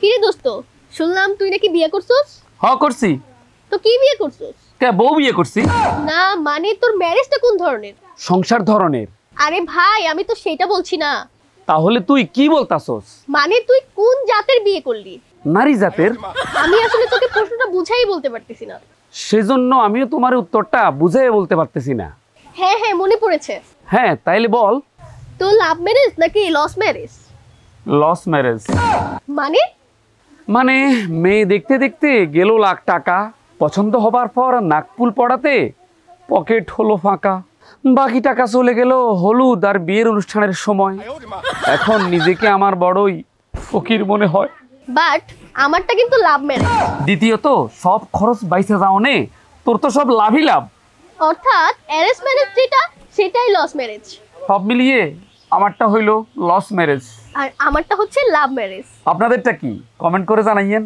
কিরে দোস্ত, শুনলাম তুই নাকি বিয়ে করছস। করছি। তো কি বিয়ে করছস? কে বউ বিয়ে করছি? না মানে তোর ম্যারেজটা কোন ধরনের? সংসার ধরনের। আরে ভাই, আমি তো সেটা বলছি না। তাহলে তুই কি বলতাছস? মানে তুই কোন জাতের বিয়ে করলি? নারী জাতের। আমি আসলে তোকে প্রশ্নটা বুঝাই বলতে পারতেছি না। সেজন্য আমিও তোমার উত্তরটা বুঝাই বলতে পারতেছি না। হ্যাঁ হ্যাঁ, মনে পড়েছে। হ্যাঁ, তাইলে বল। তো লাভ ম্যারেজ নাকি লস ম্যারেজ? Loss marriage. মানে? মানে মেয়ে দেখতে দেখতে গেল লাখ টাকা, পছন্দ হবার পর নাকপুল পড়াতে পকেট হলো ফাঁকা, বাকি টাকা চলে গেল হলুদ আর বিয়ের অনুষ্ঠানের সময়। এখন নিজেকে আমার বড়ই ফকির মনে হয়। বাট আমারটা কিন্তু লাভ ম্যারেজ। দ্বিতীয়ত সব খরচ বাইসে যাওনে, তোর তো সব লাভই লাভ। অর্থাৎ অ্যারেঞ্জ ম্যারেজ যেটা, সেটাই লস ম্যারেজ। সব মিলিয়ে আমারটা হইল লস ম্যারেজ। আর আমারটা হচ্ছে লাভ ম্যারেজ। আপনাদেরটা কি? কমেন্ট করে জানাইয়েন।